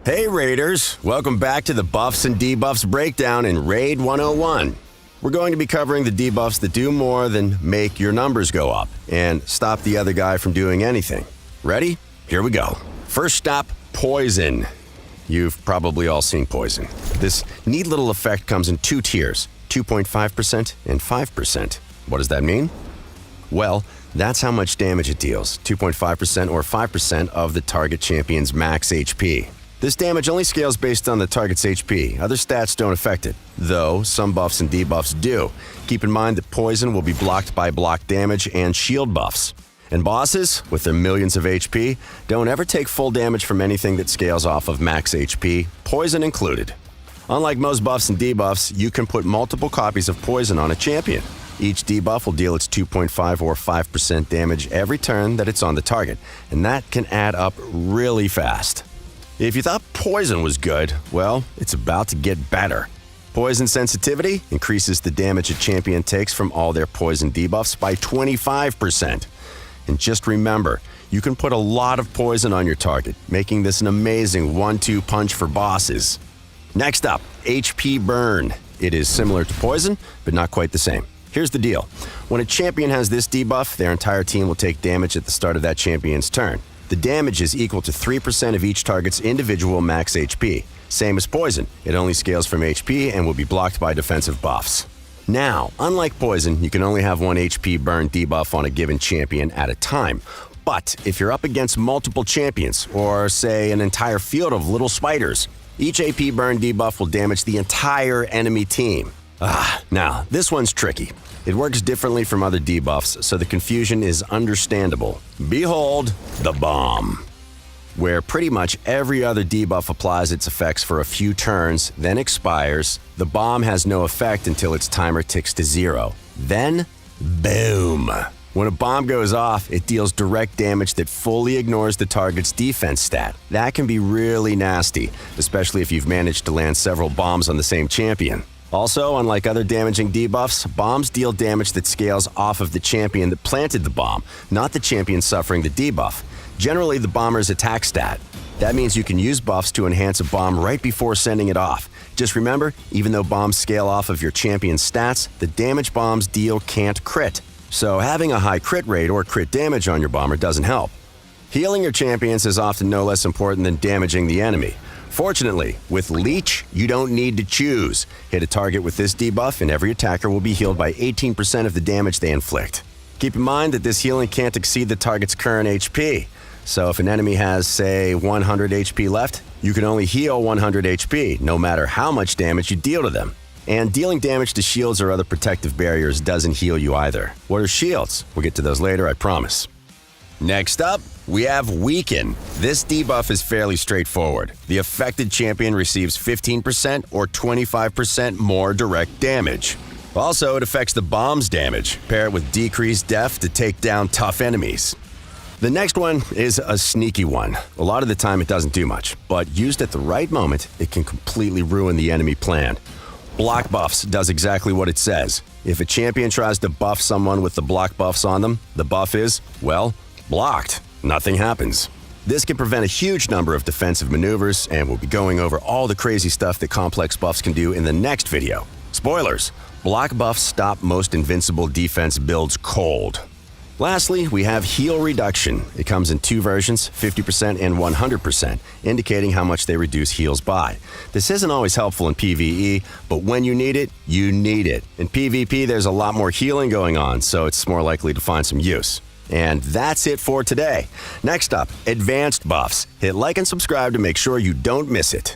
Hey Raiders, welcome back to the Buffs and Debuffs breakdown in Raid 101. We're going to be covering the debuffs that do more than make your numbers go up and stop the other guy from doing anything. Ready? Here we go. First stop, Poison. You've probably all seen Poison. This neat little effect comes in two tiers, 2.5% and 5%. What does that mean? Well, that's how much damage it deals, 2.5% or 5% of the target champion's max HP. This damage only scales based on the target's HP. Other stats don't affect it, though some buffs and debuffs do. Keep in mind that Poison will be blocked by block damage and shield buffs. And bosses, with their millions of HP, don't ever take full damage from anything that scales off of max HP, Poison included. Unlike most buffs and debuffs, you can put multiple copies of Poison on a champion. Each debuff will deal its 2.5 or 5% damage every turn that it's on the target, and that can add up really fast. If you thought Poison was good, well, it's about to get better. Poison sensitivity increases the damage a champion takes from all their poison debuffs by 25%. And just remember, you can put a lot of poison on your target, making this an amazing 1-2 punch for bosses. Next up, HP Burn. It is similar to Poison, but not quite the same. Here's the deal. When a champion has this debuff, their entire team will take damage at the start of that champion's turn. The damage is equal to 3% of each target's individual max HP. Same as Poison, it only scales from HP and will be blocked by defensive buffs. Now, unlike Poison, you can only have one HP burn debuff on a given champion at a time. But if you're up against multiple champions, or say an entire field of little spiders, each AP burn debuff will damage the entire enemy team. Now, this one's tricky. It works differently from other debuffs, so the confusion is understandable. Behold, the Bomb. Where pretty much every other debuff applies its effects for a few turns, then expires, the Bomb has no effect until its timer ticks to 0. Then, boom! When a bomb goes off, it deals direct damage that fully ignores the target's defense stat. That can be really nasty, especially if you've managed to land several bombs on the same champion. Also, unlike other damaging debuffs, bombs deal damage that scales off of the champion that planted the bomb, not the champion suffering the debuff. Generally, the bomber's attack stat. That means you can use buffs to enhance a bomb right before sending it off. Just remember, even though bombs scale off of your champion's stats, the damage bombs deal can't crit. So having a high crit rate or crit damage on your bomber doesn't help. Healing your champions is often no less important than damaging the enemy. Fortunately, with Leech, you don't need to choose. Hit a target with this debuff and every attacker will be healed by 18% of the damage they inflict. Keep in mind that this healing can't exceed the target's current HP. So if an enemy has, say, 100 HP left, you can only heal 100 HP, no matter how much damage you deal to them. And dealing damage to shields or other protective barriers doesn't heal you either. What are shields? We'll get to those later, I promise. Next up, we have Weaken. This debuff is fairly straightforward. The affected champion receives 15% or 25% more direct damage. Also, it affects the bomb's damage. Pair it with decreased def to take down tough enemies. The next one is a sneaky one. A lot of the time it doesn't do much, but used at the right moment, it can completely ruin the enemy plan. Block Buffs does exactly what it says. If a champion tries to buff someone with the block buffs on them, the buff is, well, blocked. Nothing happens. This can prevent a huge number of defensive maneuvers, and we'll be going over all the crazy stuff that complex buffs can do in the next video. Spoilers! Block buffs stop most invincible defense builds cold. Lastly, we have Heal Reduction. It comes in two versions, 50% and 100%, indicating how much they reduce heals by. This isn't always helpful in PvE, but when you need it, you need it. In PvP, there's a lot more healing going on, so it's more likely to find some use. And that's it for today. Next up, Advanced Buffs. Hit like and subscribe to make sure you don't miss it.